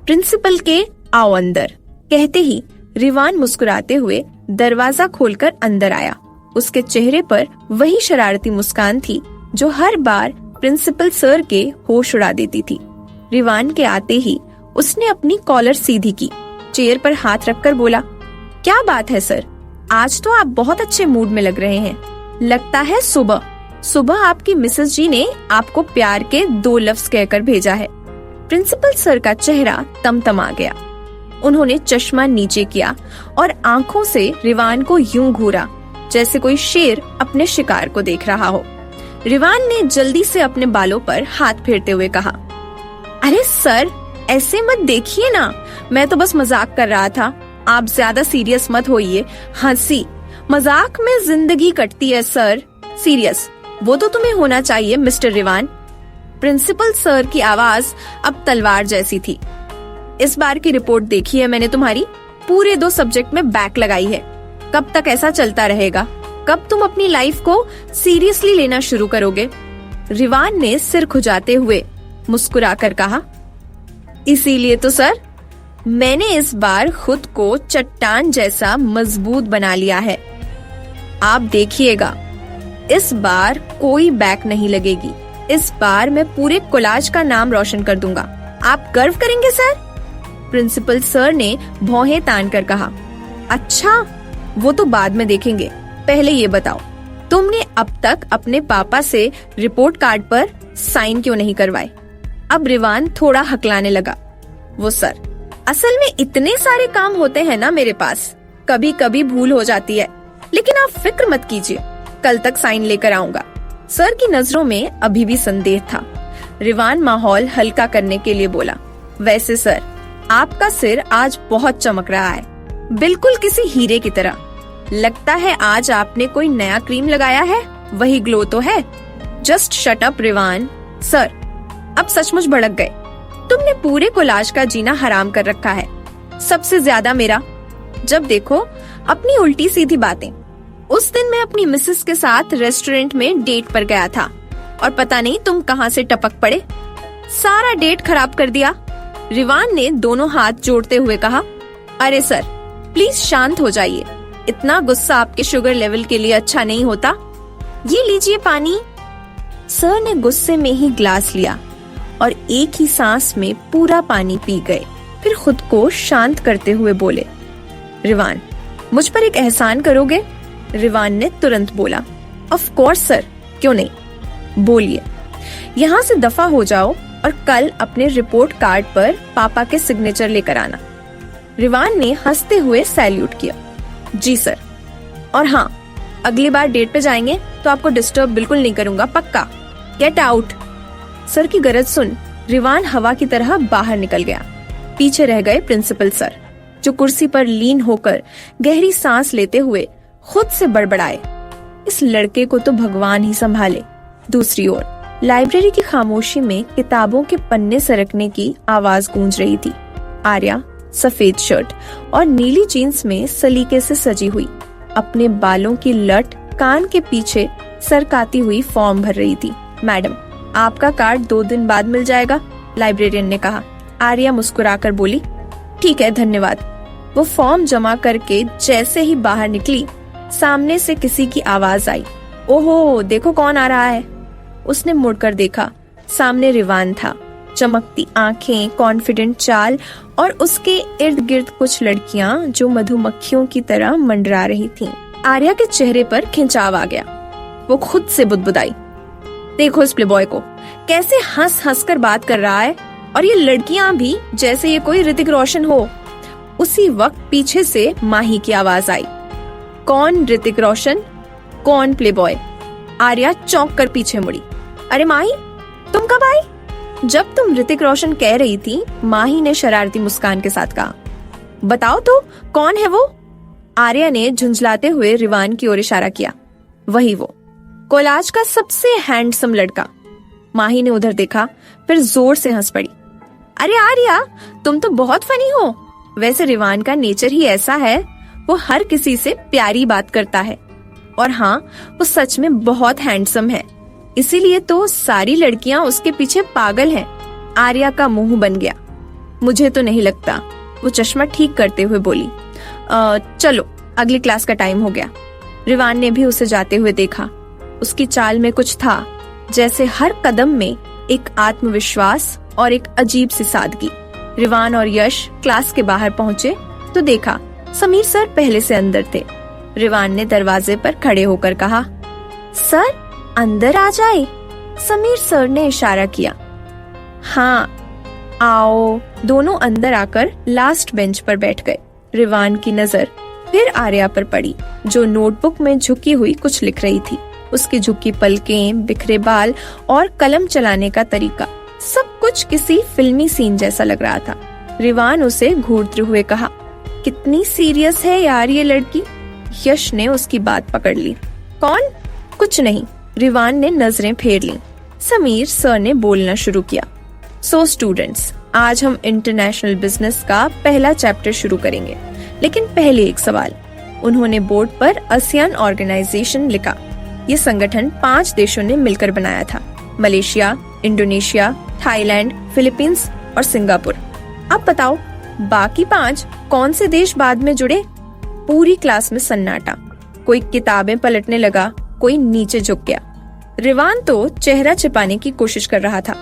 Principal के आओ अंदर कहते ही रिवान मुस्कुराते हुए दरवाजा खोलकर अंदर आया। उसके चेहरे पर वही शरारती मुस्कान थी जो हर बार प्रिंसिपल सर के होश उड़ा देती थी। रिवान के आते ही उसने अपनी कॉलर सीधी की, चेयर पर हाथ रखकर बोला, क्या बात है सर, आज तो आप बहुत अच्छे मूड में लग रहे हैं। लगता है सुबह आपकी मिसेस जी ने आपको प्यार के 2 लफ्ज कहकर भेजा है। प्रिंसिपल सर का चेहरा तमतमा गया। उन्होंने चश्मा नीचे किया और आंखों से रिवान को यूं घूरा जैसे कोई शेर अपने शिकार को देख रहा हो। रिवान ने जल्दी से अपने बालों पर हाथ फेरते हुए कहा, अरे सर ऐसे मत देखिए ना, मैं तो बस मजाक कर रहा था, आप ज्यादा सीरियस मत होइए। हंसी मजाक में जिंदगी कटती है सर, सीरियस वो तो तुम्हें होना चाहिए मिस्टर रिवान। प्रिंसिपल सर की आवाज अब तलवार जैसी थी। इस बार की रिपोर्ट देखी है मैंने तुम्हारी, पूरे 2 सब्जेक्ट में बैक लगाई है। कब तक ऐसा चलता रहेगा? कब तुम अपनी लाइफ को सीरियसली लेना शुरू करोगे? रिवान ने सिर खुजाते हुए मुस्कुराकर कहा, इसीलिए तो सर मैंने इस बार खुद को चट्टान जैसा मजबूत बना लिया है। आप देखिएगा, इस बार कोई बैक नहीं लगेगी। इस बार मैं पूरे कोलाज का नाम रोशन कर दूंगा। आप गर्व करेंगे सर? प्रिंसिपल सर ने भौहें तान कर कहा, अच्छा वो तो बाद में देखेंगे, पहले ये बताओ तुमने अब तक अपने पापा से रिपोर्ट कार्ड पर साइन क्यों नहीं करवाए? अब रिवान थोड़ा हकलाने लगा, वो सर असल में इतने सारे काम होते हैं ना मेरे पास, कभी कभी भूल हो जाती है, लेकिन आप फिक्र मत कीजिए, कल तक साइन लेकर आऊंगा। सर की नजरों में अभी भी संदेह था। रिवान माहौल हल्का करने के लिए बोला, वैसे सर आपका सिर आज बहुत चमक रहा है, बिल्कुल किसी हीरे की तरह। लगता है आज आपने कोई नया क्रीम लगाया है, वही ग्लो तो है। Just shut up Rivaan. Sir अब सचमुच भड़क गए, तुमने पूरे कोलाज का जीना हराम कर रखा है, सबसे ज्यादा मेरा। जब देखो अपनी उल्टी सीधी बातें। उस दिन मैं अपनी मिसेस के साथ रेस्टोरेंट में डेट पर गया था और पता नहीं तुम कहां से टपक पड़े, सारा डेट खराब कर दिया। रिवान ने दोनों हाथ जोड़ते हुए कहा, अरे सर प्लीज शांत हो जाइए, इतना गुस्सा आपके शुगर लेवल के लिए अच्छा नहीं होता। ये लीजिए पानी। सर ने गुस्से में ही ग्लास लिया और एक ही सांस में पूरा पानी पी गए। फिर खुद को शांत करते हुए बोले, रिवान मुझ पर एक एहसान करोगे? रिवान ने तुरंत बोला, ऑफ कोर्स सर, क्यों नहीं, बोलिए। यहाँ से दफा हो जाओ और कल अपने रिपोर्ट कार्ड पर पापा के सिग्नेचर लेकर आना। रिवान ने हंसते हुए सैल्यूट किया, जी सर। और हाँ, अगली बार डेट पे जाएंगे तो आपको डिस्टर्ब बिल्कुल नहीं करूंगा, पक्का। Get out. सर की गरज सुन रिवान हवा की तरह बाहर निकल गया। पीछे रह गए प्रिंसिपल सर, जो कुर्सी पर लीन होकर गहरी सांस लेते हुए खुद से बड़बड़ाए, इस लड़के को तो भगवान ही संभाले। दूसरी ओर लाइब्रेरी की खामोशी में किताबों के पन्ने सरकने की आवाज गूंज रही थी। आर्या सफेद शर्ट और नीली जीन्स में सलीके से सजी हुई, अपने बालों की लट कान के पीछे सरकाती हुई फॉर्म भर रही थी। मैडम आपका कार्ड 2 दिन बाद मिल जाएगा, लाइब्रेरियन ने कहा। आर्या मुस्कुराकर बोली, ठीक है धन्यवाद। वो फॉर्म जमा करके जैसे ही बाहर निकली, सामने से किसी की आवाज आई, ओहो देखो कौन आ रहा है। उसने मुड़कर देखा, सामने रिवान था। चमकती आंखें, कॉन्फिडेंट चाल और उसके इर्द गिर्द कुछ लड़कियां जो मधुमक्खियों की तरह मंडरा रही थीं। आर्या के चेहरे पर खिंचाव आ गया। वो खुद से बुदबुदाई, देखो इस प्लेबॉय को कैसे हंस हंस कर बात कर रहा है, और ये लड़कियां भी जैसे ये कोई ऋतिक रोशन हो। उसी वक्त पीछे से माही की आवाज आई, कौन ऋतिक रोशन, कौन प्लेबॉय? आर्या चौंक कर पीछे मुड़ी, अरे माही तुम कब आई? जब तुम ऋतिक रोशन कह रही थी, माही ने शरारती मुस्कान के साथ कहा, बताओ तो कौन है वो? आर्या ने झुंझलाते हुए रिवान की ओर इशारा किया, वही वो, कोलाज का सबसे हैंडसम लड़का। माही ने उधर देखा, फिर जोर से हंस पड़ी, अरे आर्या तुम तो बहुत फनी हो। वैसे रिवान का नेचर ही ऐसा है, वो हर किसी से प्यारी बात करता है, और हाँ वो सच में बहुत हैंडसम है, इसीलिए तो सारी लड़कियां उसके पीछे पागल हैं। आर्या का मुंह बन गया। मुझे तो नहीं लगता, वो चश्मा ठीक करते हुए बोली। चलो अगली क्लास का टाइम हो गया। रिवान ने भी उसे जाते हुए देखा। उसकी चाल में कुछ था, जैसे हर कदम में एक आत्मविश्वास और एक अजीब सी सादगी। रिवान और यश क्लास के बाहर पहुँचे तो देखा समीर सर पहले से अंदर थे। रिवान ने दरवाजे पर खड़े होकर कहा, सर अंदर आ जाए। समीर सर ने इशारा किया। हाँ आओ। दोनों अंदर आकर लास्ट बेंच पर बैठ गए। रिवान की नजर फिर आर्या पर पड़ी, जो नोटबुक में झुकी हुई कुछ लिख रही थी। उसकी झुकी पलकें, बिखरे बाल और कलम चलाने का तरीका, सब कुछ किसी फिल्मी सीन जैसा लग रहा था। रिवान उसे घूरते हुए कहा, कितनी सीरियस है यार ये लड़की। यश ने उसकी बात पकड़ ली। कौन? कुछ नहीं। रिवान ने नजरें फेर ली। समीर सर ने बोलना शुरू किया। सो स्टूडेंट्स, आज हम इंटरनेशनल बिजनेस का पहला चैप्टर शुरू करेंगे, लेकिन पहले एक सवाल। उन्होंने बोर्ड पर आसियान ऑर्गेनाइजेशन लिखा। ये संगठन 5 देशों ने मिलकर बनाया था, मलेशिया, इंडोनेशिया, थाईलैंड, फिलीपींस और सिंगापुर। अब बताओ बाकी 5 कौन से देश बाद में जुड़े? पूरी क्लास में सन्नाटा। कोई किताबें पलटने लगा, कोई नीचे झुक गया। रिवान तो चेहरा छिपाने की कोशिश कर रहा था,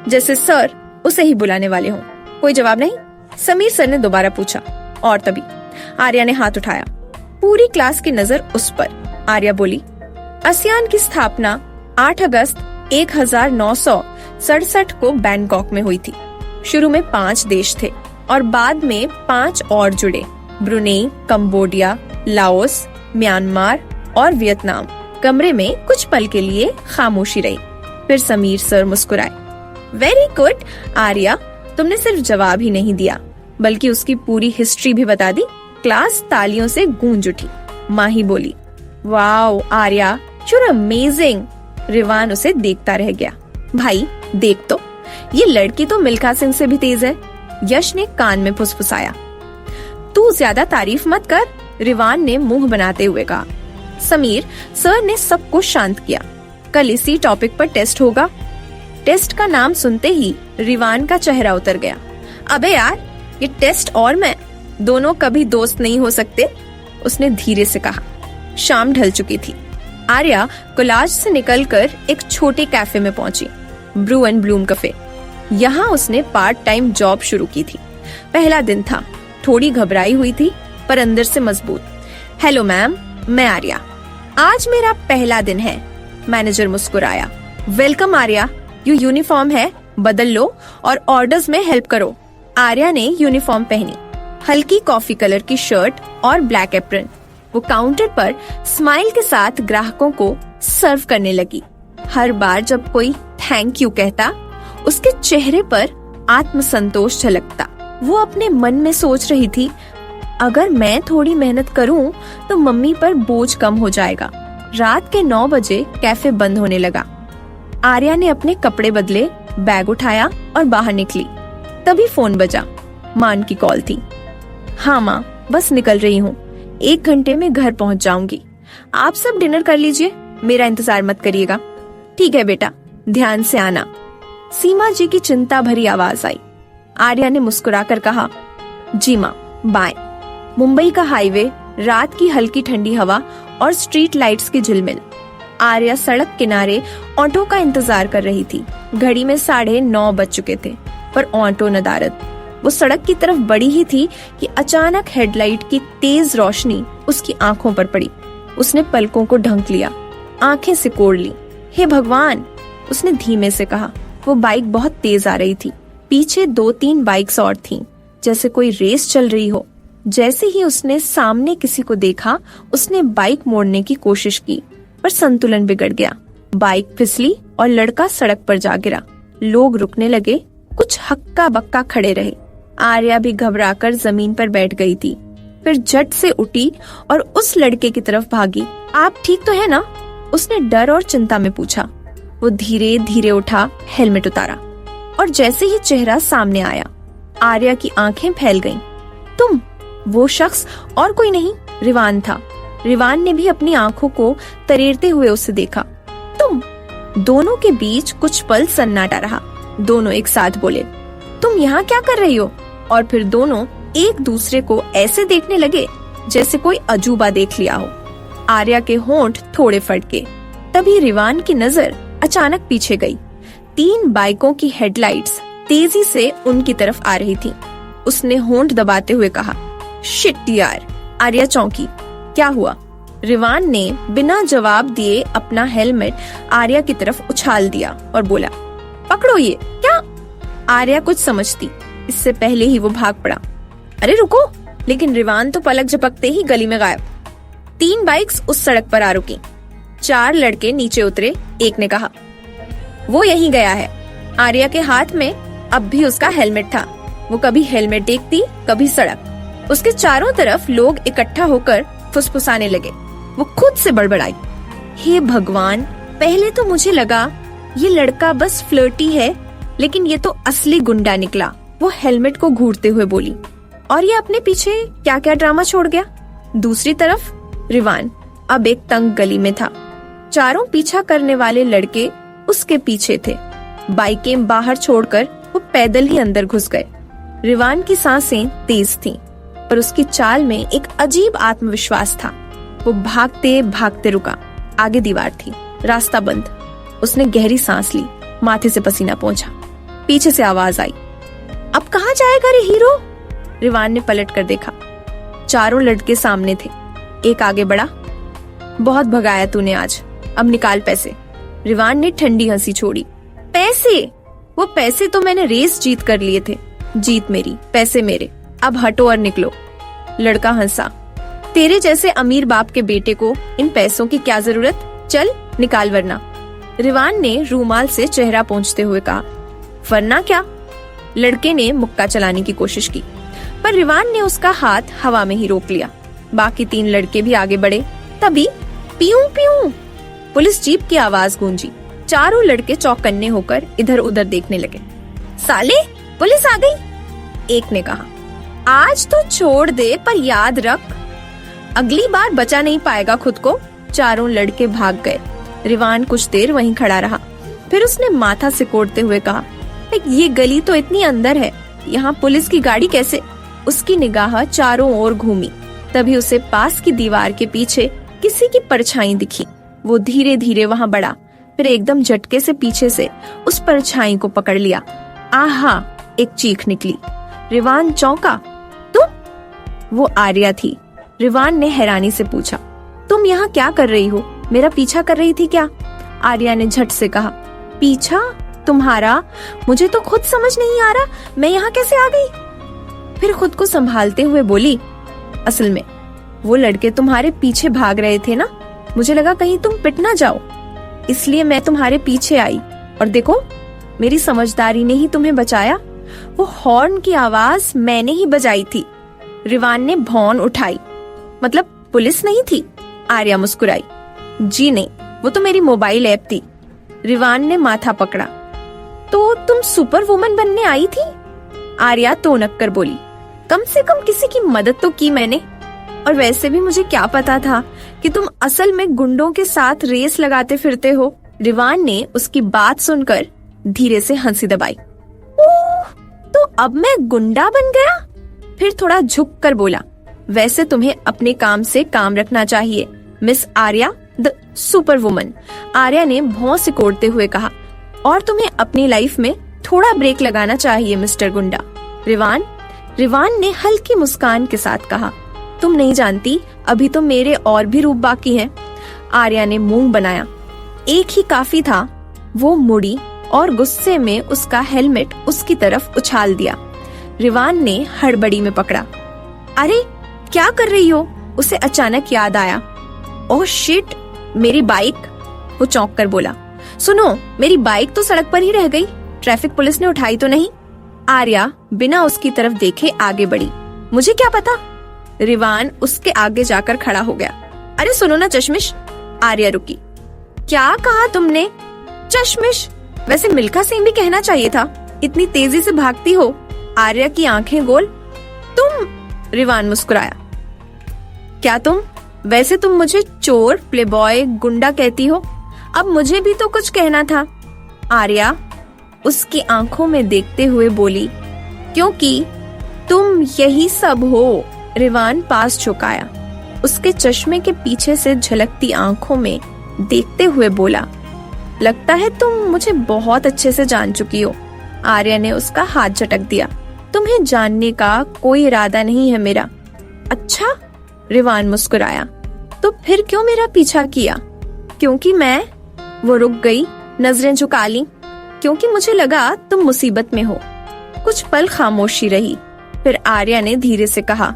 जैसे सर उसे ही बुलाने वाले हों। कोई जवाब नहीं। समीर सर ने दोबारा पूछा, और तभी आर्या ने हाथ उठाया। पूरी क्लास की नजर उस पर। आर्या बोली, आसियान की स्थापना 8 अगस्त 1967 को बैंकॉक में हुई थी। शुरू में 5 देश थे और बाद में 5 और जुड़े, ब्रुनेई, कंबोडिया, लाओस, म्यांमार और वियतनाम। कमरे में कुछ पल के लिए खामोशी रही, फिर समीर सर मुस्कुराए। वेरी गुड आर्या, तुमने सिर्फ जवाब ही नहीं दिया बल्कि उसकी पूरी हिस्ट्री भी बता दी। क्लास तालियों से गूंज उठी। माही बोली, वाओ आर्या, you're amazing। रिवान उसे देखता रह गया। भाई देख तो, ये लड़की तो मिल्खा सिंह से भी तेज है। यश ने कान में फुसफुसाया। तू ज्यादा तारीफ मत कर, रिवान ने मुंह बनाते हुए कहा। समीर सर ने सबको शांत किया। कल इसी टॉपिक पर टेस्ट होगा। टेस्ट का नाम सुनते ही रिवान का चेहरा उतर गया। अबे यार, ये टेस्ट और मैं दोनों कभी दोस्त नहीं हो सकते, उसने धीरे से कहा। शाम ढल चुकी थी। आर्या कोलाज से निकलकर एक छोटे कैफे में पहुंची, ब्रू एंड ब्लूम कैफे। यहाँ उसने पार्ट टाइम जॉब शुरू की थी। पहला दिन था। थोड़ी घबराई हुई थी पर अंदर से मजबूत। हेलो मैम, मैं आर्या। आज मेरा पहला दिन है। मैनेजर मुस्कुराया। वेलकम आर्या, ये यूनिफॉर्म है, बदल लो और ऑर्डर्स में हेल्प करो। आर्या ने यूनिफॉर्म पहनी, हल्की कॉफी कलर की शर्ट और ब्लैक एप्रन। वो काउंटर पर स्माइल के साथ ग्राहकों को सर्व करने लगी। हर बार जब कोई थैंक यू कहता, उसके चेहरे पर आत्मसंतोष झलकता। वो अपने मन में सोच रही थी, अगर मैं थोड़ी मेहनत करूं तो मम्मी पर बोझ कम हो जाएगा। रात के 9 बजे कैफे बंद होने लगा। आर्या ने अपने कपड़े बदले, बैग उठाया और बाहर निकली। तभी फोन बजा। मां की कॉल थी। हाँ माँ, बस निकल रही हूँ, 1 घंटे में घर पहुँच जाऊंगी। आप सब डिनर कर लीजिए, मेरा इंतजार मत करिएगा। ठीक है बेटा, ध्यान से आना। सीमा जी की चिंता भरी आवाज आई। आर्या ने मुस्कुराकर कहा, जी माँ, बाय। मुंबई का हाईवे, रात की हल्की ठंडी हवा और स्ट्रीट लाइट्स की झिलमिल। आर्या सड़क किनारे ऑटो का इंतजार कर रही थी। घड़ी में 9:30 बज चुके थे, पर ऑटो नदारद। वो सड़क की तरफ बढ़ी ही थी कि अचानक हेडलाइट की तेज रोशनी उसकी आंखों पर पड़ी। उसने पलकों को ढंक लिया, आंखें सिकोड़ ली। हे भगवान, उसने धीमे से कहा। वो बाइक बहुत तेज आ रही थी। पीछे 2-3 बाइक्स और थीं, जैसे कोई रेस चल रही हो। जैसे ही उसने सामने किसी को देखा, उसने बाइक मोड़ने की कोशिश की, पर संतुलन बिगड़ गया। बाइक फिसली और लड़का सड़क पर जा गिरा। लोग रुकने लगे, कुछ हक्का बक्का खड़े रहे। आर्या भी घबराकर जमीन पर बैठ गई थी। फिर झट से उठी और उस लड़के की तरफ भागी। आप ठीक तो है ना? उसने डर और चिंता में पूछा। वो धीरे धीरे उठा, हेलमेट उतारा और जैसे ही चेहरा सामने आया, आर्या की आंखें फैल गईं। तुम? वो शख्स और कोई नहीं, रिवान था। रिवान ने भी अपनी आंखों को तरेरते हुए उसे देखा। तुम? दोनों के बीच कुछ पल सन्नाटा रहा। दोनों एक साथ बोले, तुम यहाँ क्या कर रही हो? और फिर दोनों एक दूसरे को ऐसे देखने लगे जैसे कोई अजूबा देख लिया हो। आर्या के होंठ थोड़े फटके। तभी रिवान की नजर अचानक पीछे गई। 3 बाइकों की हेडलाइट्स तेजी से उनकी तरफ आ रही थी। उसने होंठ दबाते हुए कहा, शिट यार। आर्या चौंकी। क्या हुआ? रिवान ने बिना जवाब दिए अपना हेलमेट आर्या की तरफ उछाल दिया और बोला, पकड़ो ये। क्या? आर्या कुछ समझती इससे पहले ही वो भाग पड़ा। अरे रुको! लेकिन रिवान तो पलक झपकते ही गली में गायब। 3 बाइक्स उस सड़क पर आ रुकी। 4 लड़के नीचे उतरे। एक ने कहा, वो यहीं गया है। आर्या के हाथ में अब भी उसका हेलमेट था। वो कभी हेलमेट देखती, कभी सड़क। उसके चारों तरफ लोग इकट्ठा होकर फुसफुसाने लगे। वो खुद से बड़बड़ाई, हे भगवान, पहले तो मुझे लगा ये लड़का बस फ्लर्टी है, लेकिन ये तो असली गुंडा निकला। वो हेलमेट को घूरते हुए बोली। और ये अपने पीछे क्या क्या ड्रामा छोड़ गया। दूसरी तरफ रिवान अब एक तंग गली में था। चारों पीछा करने वाले लड़के उसके पीछे थे। बाइकें बाहर छोड़कर वो पैदल ही अंदर घुस गए। रिवान की सांसें तेज थीं, पर उसकी चाल में एक अजीब आत्मविश्वास था। वो भागते भागते रुका। आगे दीवार थी, रास्ता बंद। उसने गहरी सांस ली। माथे से पसीना पोंछा। पीछे से आवाज आई, अब कहाँ जाएगा रे हीरो? रिवान ने पलट कर देखा। चारों लड़के सामने थे। एक आगे बढ़ा। बहुत भगाया तूने आज, अब निकाल पैसे। रिवान ने ठंडी हंसी छोड़ी। पैसे? वो पैसे तो मैंने रेस जीत कर लिए थे। जीत मेरी, पैसे मेरे। अब हटो और निकलो। लड़का हंसा। तेरे जैसे अमीर बाप के बेटे को इन पैसों की क्या जरूरत? चल निकाल वरना। रिवान ने रूमाल से चेहरा पोंछते हुए कहा। वरना क्या? लड़के ने मुक्का चलाने की कोशिश की, पर रिवान ने उसका हाथ हवा में ही रोक लिया। बाकी 3 लड़के भी आगे बढ़े। तभी पीऊ पीऊ पुलिस जीप की आवाज गूंजी। चारों लड़के चौकन्ने होकर इधर उधर देखने लगे। साले, पुलिस आ गई, एक ने कहा। आज तो छोड़ दे, पर याद रख, अगली बार बचा नहीं पाएगा खुद को। चारों लड़के भाग गए। रिवान कुछ देर वहीं खड़ा रहा। फिर उसने माथा सिकोड़ते हुए कहा, ये गली तो इतनी अंदर है, यहाँ पुलिस की गाड़ी कैसे? उसकी निगाह चारों ओर घूमी। तभी उसे पास की दीवार के पीछे किसी की परछाई दिखी। वो धीरे धीरे वहाँ बढ़ा, फिर एकदम झटके से पीछे से उस परछाई को पकड़ लिया। आहा! एक चीख निकली। रिवान चौंका। तुम? वो आर्या थी। रिवान ने हैरानी से पूछा, तुम यहाँ क्या कर रही हो? मेरा पीछा कर रही थी क्या? आर्या ने झट से कहा। पीछा? तुम्हारा? मुझे तो खुद समझ नहीं आ रहा, मैं यहाँ कैसे आ गई? फिर खुद को संभालते हुए बोली, असल में वो लड़के तुम्हारे पीछे भाग रहे थे ना, मुझे लगा कहीं तुम पिट ना जाओ, इसलिए मैं तुम्हारे पीछे आई। और देखो, मेरी समझदारी ने ही तुम्हें बचाया। वो हॉर्न की आवाज मैंने ही बजाई थी। रिवान ने भौं उठाई। मतलब पुलिस नहीं थी? आर्या मुस्कुराई। जी नहीं, वो तो मेरी मोबाइल ऐप थी। रिवान ने माथा पकड़ा। तो तुम सुपर वुमन बनने आई थी? आर्या तोनक कर बोली। कम से कम किसी की मदद तो की मैंने। और वैसे भी मुझे क्या पता था कि तुम असल में गुंडों के साथ रेस लगाते फिरते हो। रिवान ने उसकी बात सुनकर धीरे से हंसी दबाई। ओह, तो अब मैं गुंडा बन गया? फिर थोड़ा झुक कर बोला, वैसे तुम्हें अपने काम से काम रखना चाहिए, miss Arya the super woman. Arya ने भौं सिकोड़ते हुए कहा। और तुम्हें अपनी लाइफ में थोड़ा ब्रेक लगाना चाहिए मिस्टर गुंडा। रिवान ने हल्की मुस्कान के साथ कहा। तुम नहीं जानती, अभी तो मेरे और भी रूप बाकी हैं। आर्या ने मुंह बनाया। एक ही काफी था। वो मुड़ी और गुस्से में उसका हेलमेट उसकी तरफ उछाल दिया। रिवान ने हड़बड़ी में पकड़ा। अरे क्या कर रही हो? उसे अचानक याद आया। ओह शिट, मेरी बाइक! वो चौंक कर बोला। सुनो, मेरी बाइक तो सड़क पर ही रह गई, ट्रैफिक पुलिस ने उठाई तो नहीं? आर्या बिना उसकी तरफ देखे आगे बढ़ी। मुझे क्या पता? रिवान उसके आगे जाकर खड़ा हो गया। अरे सुनो ना चश्मिश। आर्या रुकी। क्या कहा तुमने? चश्मिश? वैसे मिल्खा सिंह भी कहना चाहिए था, इतनी तेजी से भागती हो। आर्या की आंखें गोल। तुम? रिवान मुस्कुराया। क्या तुम? वैसे तुम मुझे चोर, प्लेबॉय, गुंडा कहती हो, अब मुझे भी तो कुछ कहना था। आर्या उसकी आंखों में देखते हुए बोली, क्योंकि तुम यही सब हो। रिवान पास झुकाया, उसके चश्मे के पीछे से झलकती आंखों में देखते हुए बोला, लगता है तुम मुझे बहुत अच्छे से जान चुकी हो। आर्या ने उसका हाथ झटक दिया। तुम्हें जानने का कोई इरादा नहीं है मेरा। अच्छा, रिवान मुस्कुराया। तो फिर क्यों मेरा पीछा किया? क्योंकि मैं। वो रुक गई, नजरें झुका ली। क्योंकि मुझे लगा तुम मुसीबत में हो। कुछ पल खामोशी रही, फिर आर्या ने धीरे से कहा,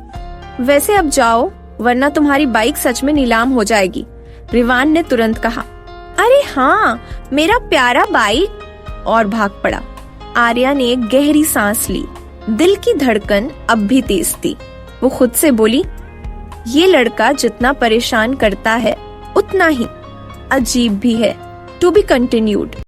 वैसे अब जाओ, वरना तुम्हारी बाइक सच में नीलाम हो जाएगी। रिवान ने तुरंत कहा, अरे हाँ, मेरा प्यारा बाइक, और भाग पड़ा। आर्या ने एक गहरी सांस ली। दिल की धड़कन अब भी तेज थी। वो खुद से बोली, ये लड़का जितना परेशान करता है उतना ही अजीब भी है। To be continued.